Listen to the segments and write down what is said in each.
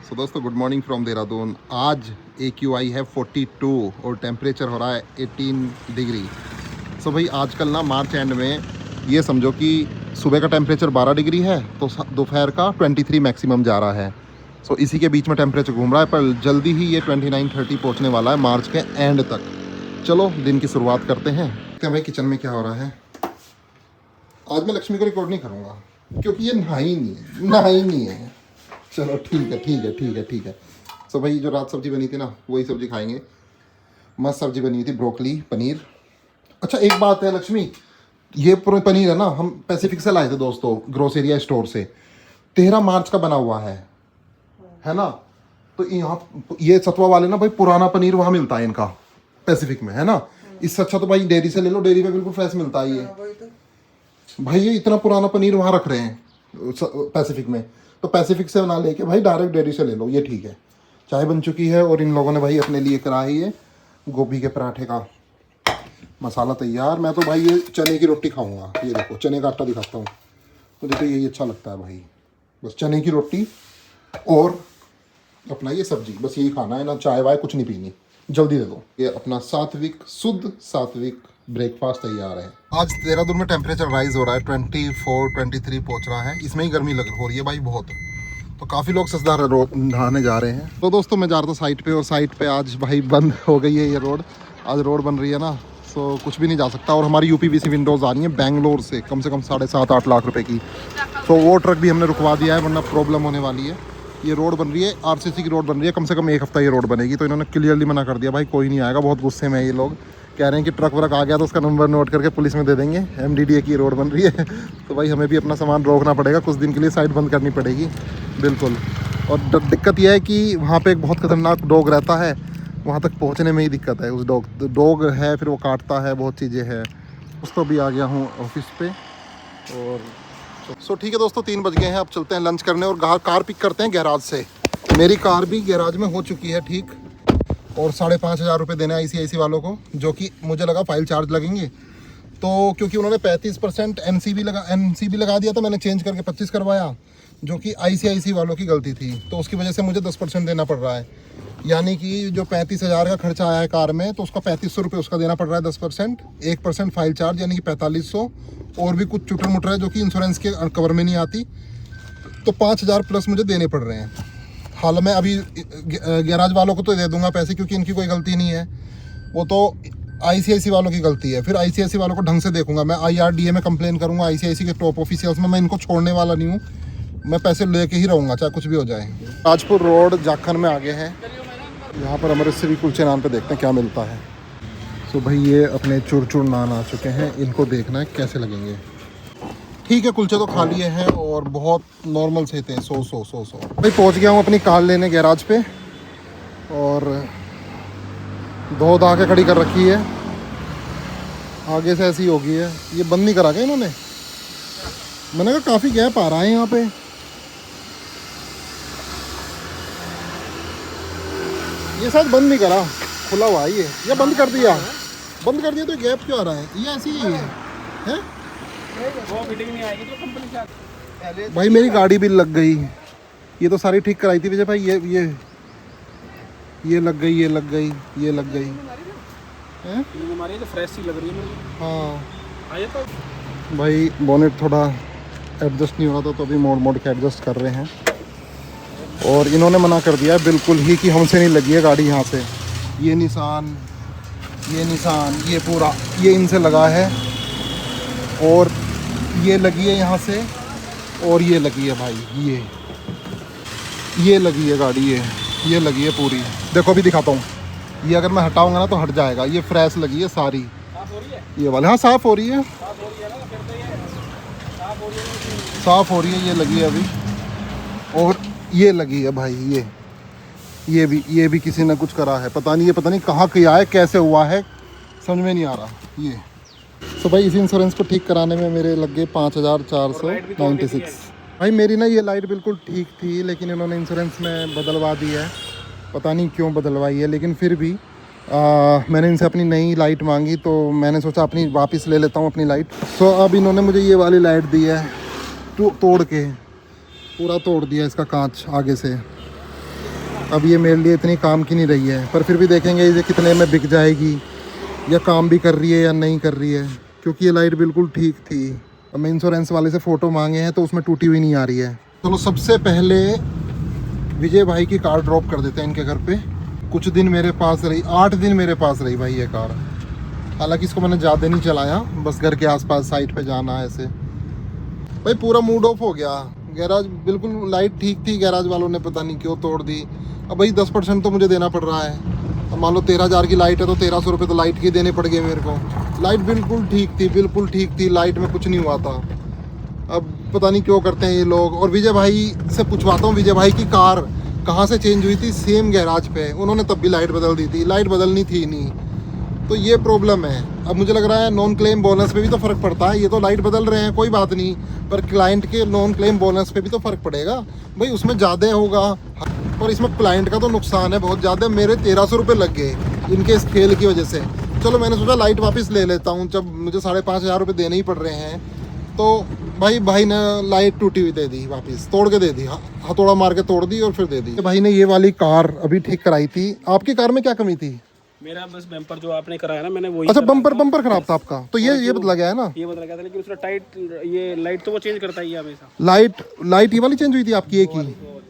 सो दोस्तों good morning from Dehradun. आज AQI है 42 और टेम्परेचर हो रहा है 18 डिग्री। सो भाई आजकल ना मार्च एंड में ये समझो कि सुबह का टेम्परेचर 12 डिग्री है तो दोपहर का 23 मैक्सिमम जा रहा है। सो इसी के बीच में टेम्परेचर घूम रहा है, पर जल्दी ही ये 29-30 पहुँचने वाला है मार्च के एंड तक। चलो दिन की शुरुआत करते हैं। देखते हैं भाई किचन में क्या हो रहा है। आज मैं लक्ष्मी को रिकॉर्ड नहीं करूँगा क्योंकि ये नहाई नहीं है। चलो ठीक है। सो भाई जो रात सब्जी बनी थी ना वही सब्जी खाएंगे। मस्त सब्जी बनी हुई थी, ब्रोकली पनीर। अच्छा एक बात है लक्ष्मी, ये पूरा पनीर है ना हम पैसिफिक से लाए थे दोस्तों, ग्रोसरिया स्टोर से। 13 मार्च का बना हुआ है ना। तो यहाँ ये सतवा वाले ना भाई पुराना पनीर वहाँ मिलता है इनका पैसिफिक में, है ना। इससे अच्छा तो भाई डेयरी से ले लो, डेयरी में बिल्कुल फ्रेश मिलता है ये। भाई ये इतना पुराना पनीर वहाँ रख रहे हैं पैसिफिक में, तो पैसिफिक से ना लेके भाई डायरेक्ट डेयरी से ले लो, ये ठीक है। चाय बन चुकी है और इन लोगों ने भाई अपने लिए करा है ये गोभी के पराठे का मसाला तैयार। मैं तो भाई ये चने की रोटी खाऊंगा। ये देखो चने का आटा दिखाता हूँ, मुझे तो यही अच्छा लगता है भाई। बस चने की रोटी और अपना ये सब्जी, बस यही खाना है, ना चाय वाय कुछ नहीं पीनी। जल्दी दे दो। ये अपना शुद्ध सात्विक ब्रेकफास्ट तैयार है। आज देहरादून में टेम्परेचर राइज हो रहा है, 24-23 पहुंच रहा है। इसमें ही गर्मी हो रही है भाई बहुत, तो काफ़ी लोग ससदार नहाने जा रहे हैं। तो दोस्तों मैं जा रहा था साइट पे, और साइट पे आज भाई बंद हो गई है ये रोड। आज रोड बन रही है ना, सो कुछ भी नहीं जा सकता। और हमारी UPVC विंडोज़ आ रही हैं बेंगलोर से कम 7-8 लाख रुपए की। तो वो ट्रक भी हमने रुकवा दिया है, वरना प्रॉब्लम होने वाली है। ये रोड बन रही है, RCC की रोड बन रही है, कम से कम 1 हफ्ता ये रोड बनेगी। तो इन्होंने क्लियरली मना कर दिया भाई कोई नहीं आएगा। बहुत गुस्से में ये लोग कह रहे हैं कि ट्रक व्रक आ गया तो उसका नंबर नोट करके पुलिस में दे देंगे। MDDA की रोड बन रही है तो भाई हमें भी अपना सामान रोकना पड़ेगा, कुछ दिन के लिए साइड बंद करनी पड़ेगी बिल्कुल। और दिक्कत यह है कि वहाँ पे एक बहुत खतरनाक डॉग रहता है, वहाँ तक पहुँचने में ही दिक्कत है। उस डॉग है, फिर वो काटता है, बहुत चीज़ें हैं। उस तो भी आ गया हूँ ऑफिस पे। और सो ठीक है दोस्तों 3 बज गए हैं, अब चलते हैं लंच करने और कार पिक करते हैं गैराज से। मेरी कार भी गैराज में हो चुकी है ठीक, और 5,500 रुपये देने ICIC वालों को, जो कि मुझे लगा फाइल चार्ज लगेंगे। तो क्योंकि उन्होंने 35% NCB लगा दिया था, मैंने चेंज करके 25 करवाया, जो कि ICIC वालों की गलती थी। तो उसकी वजह से मुझे 10% देना पड़ रहा है। यानी कि जो 35,000 का खर्चा आया है कार में, तो उसका 3500 रुपये उसका देना पड़ रहा है 10%, 1% फाइल चार्ज यानी कि 4500, और भी कुछ चुटर मुटर है जो कि इंश्योरेंस के कवर में नहीं आती। तो 5,000 प्लस मुझे देने पड़ रहे हैं। हाल मैं अभी गैराज वालों को तो दे दूंगा पैसे, क्योंकि इनकी कोई गलती नहीं है, वो तो ICIC वालों की गलती है। फिर ICIC वालों को ढंग से देखूंगा मैं, IRDA में कंप्लेन करूंगा ICIC के टॉप ऑफिशियल्स में। मैं इनको छोड़ने वाला नहीं हूँ, मैं पैसे लेके ही रहूँगा चाहे कुछ भी हो जाए। ताजपुर रोड जाखन में आगे हैं, यहाँ पर हमारे श्री कुलचे नान पे देखते हैं क्या मिलता है। तो भाई ये अपने चुर नान आ चुके हैं, इनको देखना है कैसे लगेंगे। ठीक है कुलचे तो खा लिए हैं और बहुत नॉर्मल से थे, 100 भाई। पहुंच गया हूँ अपनी कार लेने गैराज पे, और धो धा के खड़ी कर रखी है। आगे से ऐसी होगी है, ये बंद नहीं करा क्या इन्होंने? मैंने कहा काफ़ी गैप आ रहा है यहाँ पे। ये शायद बंद नहीं करा, खुला हुआ है ये बंद कर दिया तो गैप क्यों आ रहा है? ये ऐसी ही है? वो फिटिंग नहीं आएगी तो कंपनी से भाई मेरी गाड़ी भी लग गई, ये तो सारी ठीक कराई थी विजय भाई। ये लग गई हैं? हमारी तो फ्रेश सी लग रही है मुझे। हाँ आइए तो भाई बोनेट थोड़ा एडजस्ट नहीं हो रहा था, तो अभी मोड़ के एडजस्ट कर रहे हैं। और इन्होंने मना कर दिया बिल्कुल ही कि हमसे नहीं लगी है गाड़ी यहाँ से। ये निशान ये पूरा ये इनसे लगा है, और ये लगी है यहाँ से, और ये लगी है भाई, ये लगी है गाड़ी, ये लगी है पूरी। देखो अभी दिखाता हूँ, ये अगर मैं हटाऊंगा ना तो हट जाएगा। ये फ्रेश लगी है सारी, साफ हो रही है, ये वाले। हाँ साफ़ हो रही है, ना फिर तो ये साफ़ हो रही है। ये लगी है अभी, और ये लगी है भाई। ये भी किसी ने कुछ करा है, पता नहीं कहाँ किया है, कैसे हुआ है, समझ में नहीं आ रहा ये। तो भाई इस इंश्योरेंस को ठीक कराने में मेरे लग गए 5,496। भाई मेरी ना ये लाइट बिल्कुल ठीक थी, लेकिन इन्होंने इंश्योरेंस में बदलवा दी है, पता नहीं क्यों बदलवाई है। लेकिन फिर भी मैंने इनसे अपनी नई लाइट मांगी, तो मैंने सोचा अपनी वापस ले लेता हूँ अपनी लाइट। सो अब इन्होंने मुझे ये वाली लाइट दी है, तोड़ के पूरा तोड़ दिया इसका कांच आगे से। अब ये मेरे लिए इतनी काम की नहीं रही है, पर फिर भी देखेंगे ये कितने में बिक जाएगी, या काम भी कर रही है या नहीं कर रही है, क्योंकि ये लाइट बिल्कुल ठीक थी। अब मैं इंश्योरेंस वाले से फ़ोटो मांगे हैं तो उसमें टूटी हुई नहीं आ रही है। चलो सबसे पहले विजय भाई की कार ड्रॉप कर देते हैं इनके घर पे। कुछ दिन मेरे पास रही, 8 दिन मेरे पास रही भाई ये कार। हालांकि इसको मैंने ज़्यादा नहीं चलाया, बस घर के आसपास साइड पे जाना ऐसे। भाई पूरा मूड ऑफ हो गया। गैराज बिल्कुल लाइट ठीक थी, गैराज वालों ने पता नहीं क्यों तोड़ दी। अब भाई 10% तो मुझे देना पड़ रहा है। अब मान लो 13,000 की लाइट है तो 1,300 रुपये तो लाइट के देने पड़ गए मेरे को। लाइट बिल्कुल ठीक थी, बिल्कुल ठीक थी, लाइट में कुछ नहीं हुआ था। अब पता नहीं क्यों करते हैं ये लोग। और विजय भाई से पूछवाता हूँ, विजय भाई की कार कहाँ से चेंज हुई थी, सेम गैराज पे, उन्होंने तब भी लाइट बदल दी थी, लाइट बदलनी थी नहीं। तो ये प्रॉब्लम है। अब मुझे लग रहा है नॉन क्लेम बोनस पे भी तो फ़र्क पड़ता है। ये तो लाइट बदल रहे हैं कोई बात नहीं, पर क्लाइंट के नॉन क्लेम बोनस पे भी तो फ़र्क पड़ेगा भाई, उसमें ज़्यादा होगा। और इसमें क्लाइंट का तो नुकसान है बहुत ज़्यादा। मेरे 1,300 रुपये लग गए इनके इस खेल की वजह से। चलो मैंने सोचा लाइट वापस ले लेता हूँ, जब मुझे 5,500 रुपये देने ही पड़ रहे हैं। तो भाई ने लाइट टूटी हुई दे दी, वापस तोड़ के दे दी, हथौड़ा मार के तोड़ दी और फिर दे दी। भाई ने ये वाली कार अभी ठीक कराई थी। आपकी कार में क्या कमी थी? मेरा बस बम्पर जो आपने कराया ना, मैंने वही। अच्छा, बम्पर खराब था आपका, तो ये बदला गया है ना? ये बदला गया था, लेकिन उसका टाइट, ये लाइट तो वो चेंज करता ही है हमेशा। लाइट ये वाली चेंज हुई थी आपकी एक ही?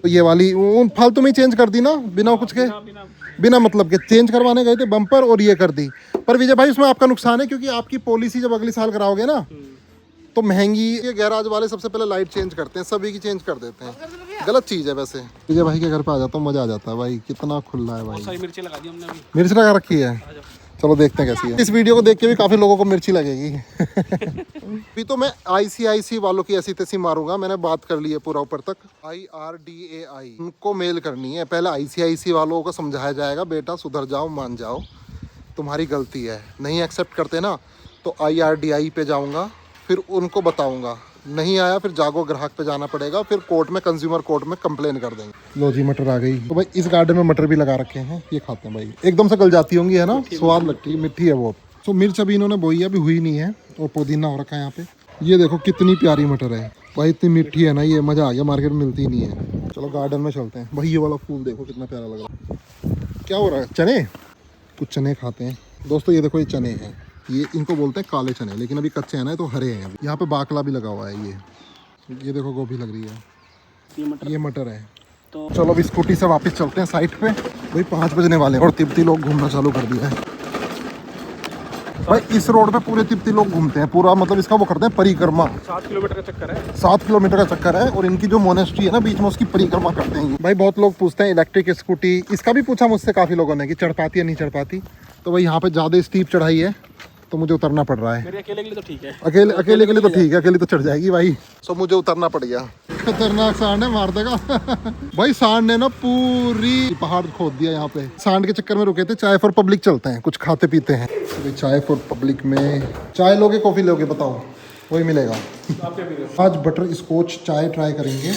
तो ये वाली वो फालतू में ही चेंज कर दी ना, बिना कुछ के, बिना मतलब के चेंज करवाने गए थे बम्पर और ये कर दी। पर विजय भाई उसमें आपका नुकसान है, क्योंकि आपकी पॉलिसी जब अगले साल कराओगे ना तो महंगी। ये गैराज वाले सबसे पहले लाइट चेंज करते हैं, सभी की चेंज कर देते हैं। गलत चीज़ है वैसे। विजय भाई के घर पे आ जाता हूँ, मज़ा आ जाता है भाई, कितना खुला है भाई। सारी मिर्ची लगा दी हमने अभी। मिर्च लगा रखी है, चलो देखते हैं कैसी है। इस वीडियो को देख के भी काफ़ी लोगों को मिर्ची लगेगी। अभी तो मैं ICIC वालों की ऐसी तैसी मारूंगा। मैंने बात कर ली है पूरा ऊपर तक। IRDAI उनको मेल करनी है। पहले ICIC वालों को समझाया जाएगा, बेटा सुधर जाओ, मान जाओ, तुम्हारी गलती है। नहीं एक्सेप्ट करते ना तो IRDAI पे जाऊंगा, फिर उनको बताऊंगा। नहीं आया फिर जागो ग्राहक पे जाना पड़ेगा, फिर कोर्ट में, कंज्यूमर कोर्ट में कंप्लेन कर देंगे। लो जी, मटर आ गई। तो भाई इस गार्डन में मटर भी लगा रखे हैं, ये खाते हैं भाई। एकदम से गल जाती होंगी, है ना, स्वाद लगती है, मिट्टी है बहुत। तो मिर्च अभी इन्होंने बोई है, अभी हुई नहीं है। और पुदीना हो रखा है यहाँ पे। ये देखो कितनी प्यारी मटर है भाई, इतनी मिट्टी है ना, ये मज़ा आ गया। मार्केट में मिलती नहीं है। चलो गार्डन में चलते हैं भाई। ये वाला फूल देखो कितना प्यारा लग रहा है। क्या हो रहा है? चने, कुछ चने खाते हैं दोस्तों। ये देखो ये चने हैं, ये इनको बोलते हैं काले चने, लेकिन अभी कच्चे हैं ना तो हरे हैं। यहाँ पे बाकला भी लगा हुआ है। ये देखो गोभी लग रही है, ये मटर है। तो चलो अभी स्कूटी से वापस चलते हैं साइड पे। भाई 5 बजने वाले हैं और तिब्बती लोग घूमना चालू कर दिया है भाई। इस रोड पे पूरे तिब्बती लोग घूमते हैं, पूरा मतलब इसका वो करते हैं परिक्रमा। 7 किलोमीटर का चक्कर है। 7 किलोमीटर का चक्कर है, और इनकी जो मोनेस्ट्री है ना बीच में, उसकी परिक्रमा करते हैं भाई। बहुत लोग पूछते हैं इलेक्ट्रिक स्कूटी, इसका भी पूछा मुझसे काफ़ी लोगों ने कि चढ़ पाती है नहीं चढ़ पाती। तो भाई यहाँ पे ज़्यादा स्टीप चढ़ाई है तो मुझे उतरना पड़ रहा है। मेरे अकेले के लिए तो ठीक है। अकेले के लिए तो ठीक है, अकेले तो चढ़ जाएगी भाई। सो मुझे उतरना पड़ गया। खतरनाक सांड है, मार देगा। भाई सांड ने ना पूरी पहाड़ खोद दिया यहाँ पे। सांड के चक्कर में रुके थे। चाय फॉर पब्लिक चलते हैं, कुछ खाते पीते हैं। तो चाय फॉर पब्लिक में चाय लोगे कॉफी लोगे बताओ, वही मिलेगा। आज बटर स्कॉच चाय ट्राई करेंगे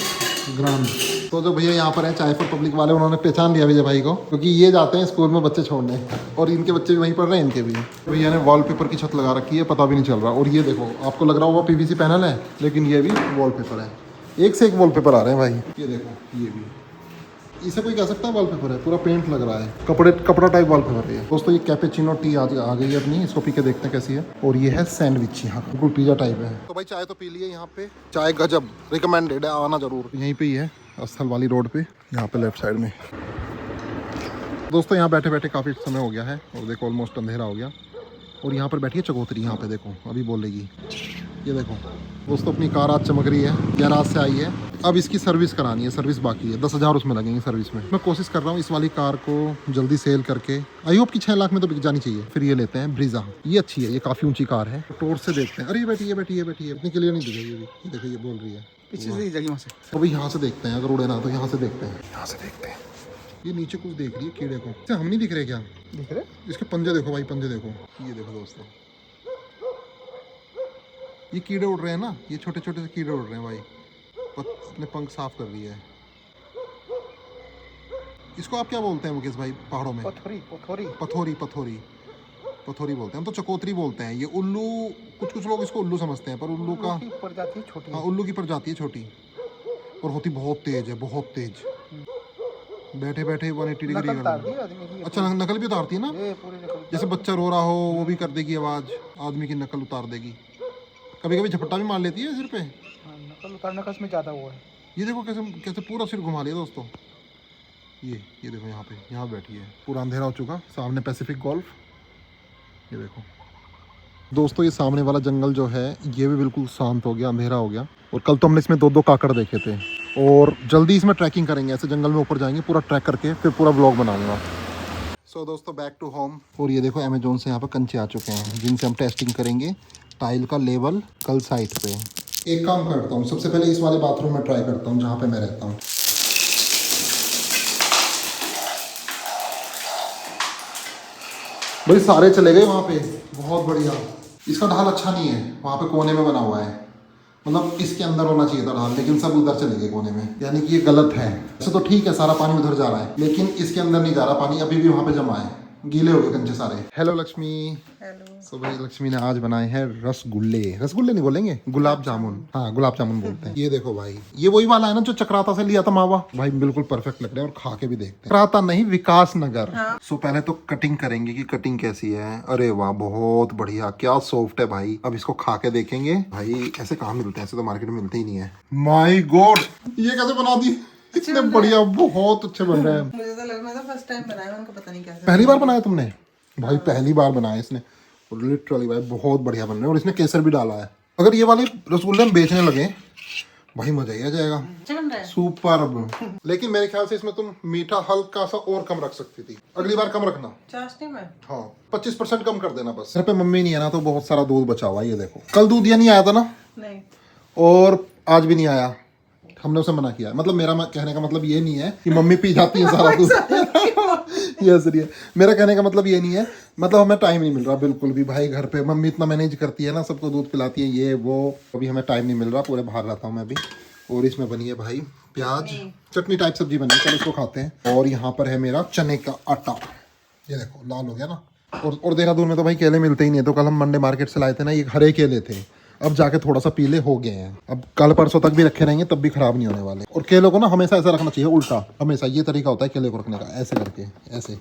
ग्राम। तो जो भैया यहाँ पर हैं चाय फॉर पब्लिक वाले, उन्होंने पहचान लिया विजय भाई को, क्योंकि ये जाते हैं स्कूल में बच्चे छोड़ने, और इनके बच्चे भी वहीं पढ़ रहे हैं, इनके भी। भैया ने वॉलपेपर की छत लगा रखी है, पता भी नहीं चल रहा। और ये देखो, आपको लग रहा होगा PVC पैनल है, लेकिन ये भी वॉलपेपर है। एक से एक वॉलपेपर आ रहे हैं भाई। ये देखो, ये भी, इसे कोई कह सकता है वॉलपेपर है, पूरा पेंट लग रहा है, कपड़ा टाइप वॉलपेपर है दोस्तों। ये कैपेचिनो टी आज आ गई है अपनी, इसको पी के देखते हैं कैसी है। और ये है सैंडविच, यहाँ बिल्कुल पिज़्ज़ा टाइप है। तो भाई चाय तो पी लिए यहाँ पे, चाय गजब, रिकमेंडेड है, आना जरूर। यहीं पे ही है, स्थल वाली रोड पे, यहाँ पे लेफ्ट साइड में। दोस्तों यहाँ बैठे बैठे काफ़ी समय हो गया है, और देखो ऑलमोस्ट अंधेरा हो गया। और यहाँ पर बैठी है चकोतरी, यहाँ पे देखो अभी बोलेगी। ये देखो दोस्तों, अपनी कार आज चमक रही है, गैराज से आई है। अब इसकी सर्विस करानी है, सर्विस बाकी है, 10,000 उसमें लगेंगे सर्विस में। मैं कोशिश कर रहा हूँ इस वाली कार को जल्दी सेल करके, आई होप कि 6 लाख में तो बिक जानी चाहिए। फिर ये लेते हैं ब्रीजा, ये अच्छी है, ये काफ़ी ऊंची कार है। टॉर्च से देखते हैं। अरे ये बैठी है, इतनी क्लियर नहीं दिखेगी ये भी। देखो ये बोल रही है पीछे से जगह से। तो भाई यहाँ से देखते हैं, अगर उड़े ना तो यहाँ से देखते हैं, यहाँ से देखते हैं। ये नीचे कुछ देख रही है कीड़े को। अच्छा हम नहीं दिख रहे क्या? दिख रहे, इसके पंजे देखो भाई, पंजे देखो। ये देखो दोस्तों, ये कीड़े उड़ रहे हैं ना, ये छोटे छोटे से कीड़े उड़ रहे हैं भाई। अपने पंख साफ कर रही है। इसको आप क्या बोलते हैं मुकेश भाई पहाड़ों में? पथोरी बोलते हैं हम, तो चकोतरी बोलते हैं। ये उल्लू, कुछ लोग इसको उल्लू समझते हैं, पर उल्लू का प्रजाति छोटी। हाँ, उल्लू की प्रजाति है छोटी, और होती बहुत तेज है, बहुत तेज। बैठे बैठे 180 डिग्री नकल कर उतार देगी। दी आदमी की। अच्छा नकल भी उतारती है ना, ये पूरी नकल जैसे बच्चा रो रहा हो वो भी कर देगी आवाज़, आदमी की नकल उतार देगी। कभी कभी झपट्टा भी मार लेती है सिर पे। हाँ, नकल उतारने का इसमें ज़्यादा वो है। ये देखो कैसे कैसे पूरा सिर घुमा लिया दोस्तों। ये देखो यहाँ पे, यहाँ बैठी है। पूरा अंधेरा हो चुका, सामने पैसिफिक गोल्फ, ये देखो दोस्तों। ये सामने वाला जंगल जो है ये भी बिल्कुल शांत हो गया, अंधेरा हो गया। और कल तो हमने इसमें 2-2 काकड़ देखे थे। और जल्दी इसमें ट्रैकिंग करेंगे, ऐसे जंगल में ऊपर जाएंगे, पूरा ट्रैक करके फिर पूरा व्लॉग बनाऊंगा। सो दोस्तों बैक टू होम। और ये देखो अमेजोन से यहाँ पे कंचे आ चुके हैं जिनसे हम टेस्टिंग करेंगे टाइल का लेवल कल साइट पे। एक काम करता हूँ, सबसे पहले इस वाले बाथरूम में ट्राई करता हूँ जहाँ पे मैं रहता हूँ। भाई सारे चले गए वहाँ पे, बहुत बढ़िया। इसका ढाल अच्छा नहीं है, वहाँ पे कोने में बना हुआ है, मतलब इसके अंदर होना चाहिए था ढाल, लेकिन सब उधर चले गए कोने में, यानी कि ये गलत है। ऐसे तो ठीक है सारा पानी उधर जा रहा है, लेकिन इसके अंदर नहीं जा रहा पानी, अभी भी वहाँ पे जमा है, गीले हो गए कंचे सारे। हेलो लक्ष्मी। हेलो। सो भाई लक्ष्मी ने आज बनाए हैं रसगुल्ले। रसगुल्ले नहीं बोलेंगे, गुलाब जामुन। हाँ गुलाब जामुन बोलते हैं। ये देखो भाई, ये वही वाला है ना जो चक्राता से लिया था मावा। भाई बिल्कुल परफेक्ट लग रहा है, और खा के भी देखते हैं। चक्राता नहीं, विकास नगर। सो पहले तो कटिंग करेंगे कि कटिंग कैसी है। अरे वाह बहुत बढ़िया, क्या सॉफ्ट है भाई। अब इसको खा के देखेंगे। भाई ऐसे कहाँ मिलते हैं, ऐसे तो मार्केट में मिलते ही नहीं है। माई गॉड, ये कैसे बना दी, इतने बढ़िया, बहुत अच्छे बन रहे हैं। मुझे तो लगा, मैं तो फर्स्ट टाइम बनाया, उनको पता नहीं कैसे। पहली बार बनाया तुमने? भाई पहली बार बनाया इसने, और लिटरली भाई बहुत बढ़िया बन रहे हैं। और इसने केसर भी डाला है। अगर ये वाले रसगुल्ले हम बेचने लगे भाई मजा ही आ जाएगा। अच्छा बन रहा है। सुपर। लेकिन मेरे ख्याल से इसमें तुम मीठा हल्का सा और कम रख सकती थी, अगली बार कम रखना। चाशनी में हाँ 25% कम कर देना बस। घर पे मम्मी नहीं है ना, तो बहुत सारा दूध बचा हुआ है। ये देखो कल दूध या नहीं आया था ना, नहीं, और आज भी नहीं आया, हमने उसे मना किया। मतलब मेरा कहने का मतलब ये नहीं है कि मम्मी पी जाती है सारा दूध। ये सही है, मेरा कहने का मतलब ये नहीं है, मतलब हमें टाइम नहीं मिल रहा बिल्कुल भी। भाई घर पे मम्मी इतना मैनेज करती है ना, सबको दूध पिलाती है ये वो, अभी हमें टाइम नहीं मिल रहा, पूरे बाहर रहता हूँ मैं भी। और इसमें बनी है भाई प्याज चटनी टाइप सब्जी बनी है, चलो इसको खाते हैं। और यहाँ पर है मेरा चने का आटा, ये देखो लाल हो गया ना। और देहरादून में तो भाई केले मिलते ही नहीं है, तो कल हम मंडे मार्केट से लाए थे ना, ये हरे केले थे, अब जाके थोड़ा सा पीले हो गए हैं। अब कल परसों तक भी रखे रहेंगे तब भी खराब नहीं होने वाले। और केलों को ना हमेशा ऐसा रखना चाहिए, उल्टा, हमेशा ये तरीका होता है केले को रखने का, ऐसे करके ऐसे।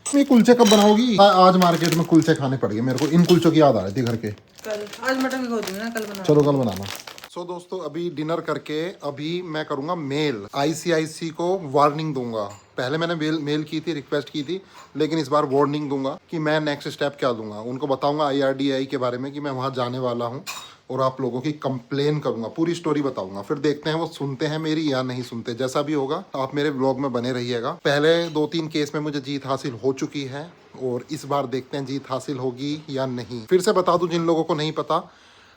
ये कुलचे कब बनाओगी? आज मार्केट में कुलचे खाने पड़ गए मेरे को, इन कुलचों की याद आ रही थी घर के। कल आज मटन भिगो दूंगी ना, कल बना। चलो कल बनाना। सो दोस्तों अभी डिनर करके अभी मैं करूंगा मेल, ICIC को वार्निंग दूंगा। पहले मैंने मेल की थी, रिक्वेस्ट की थी, लेकिन इस बार वार्निंग दूंगा कि मैं नेक्स्ट स्टेप क्या दूंगा। उनको बताऊंगा IRDAI के बारे में कि मैं वहाँ जाने वाला हूँ, और आप लोगों की कंप्लेन करूंगा, पूरी स्टोरी बताऊंगा। फिर देखते हैं वो सुनते हैं मेरी या नहीं सुनते। जैसा भी होगा आप मेरे ब्लॉग में बने रहिएगा। पहले 2-3 केस में मुझे जीत हासिल हो चुकी है, और इस बार देखते हैं जीत हासिल होगी या नहीं। फिर से बता दूं जिन लोगों को नहीं पता,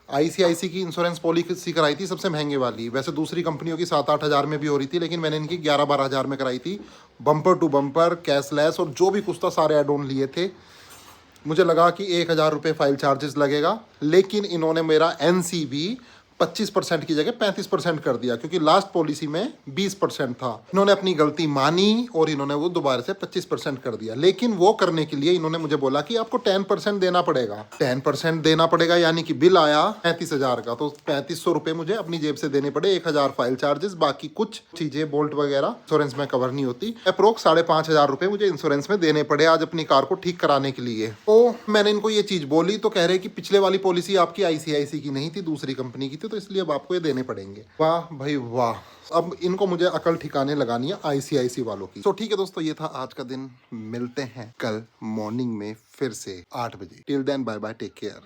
ICIC की इंश्योरेंस पॉलिसी कराई थी सबसे महंगे वाली। वैसे दूसरी कंपनियों की 7-8 हज़ार में भी हो रही थी, लेकिन मैंने इनकी 11-12 हज़ार में कराई थी। बम्पर टू बम्पर, कैशलेस, और जो भी कुछ था सारे एड ऑन लिए थे। मुझे लगा कि 1,000 रुपये फाइल चार्जेस लगेगा, लेकिन इन्होंने मेरा NCB 25% की जगह 35% कर दिया, क्योंकि लास्ट पॉलिसी में 20% था। इन्होंने अपनी गलती मानी और इन्होंने वो दोबारा से 25% कर दिया। लेकिन वो करने के लिए इन्होंने मुझे बोला कि आपको 10% देना पड़ेगा। 10% देना पड़ेगा, यानी कि बिल आया 35,000 का, तो 3500 रुपये मुझे अपनी जेब से देने पड़े। 1,000 फाइल चार्जेस, बाकी कुछ चीजें बोल्ट वगैरह इंश्योरेंस में कवर नहीं होती। अप्रोक्स 5,500 रुपये मुझे इंश्योरेंस में देने पड़े आज अपनी कार को ठीक कराने के लिए। तो मैंने इनको ये चीज बोली, तो कह रहे कि पिछले वाली पॉलिसी आपकी ICIC की नहीं थी, दूसरी कंपनी की थी, तो इसलिए अब आपको ये देने पड़ेंगे। वाह भाई वाह, अब इनको मुझे अकल ठिकाने लगानी है ICIC वालों की। तो ठीक है दोस्तों, ये था आज का दिन। मिलते हैं कल मॉर्निंग में फिर से 8 बजे। Till then bye bye, take care.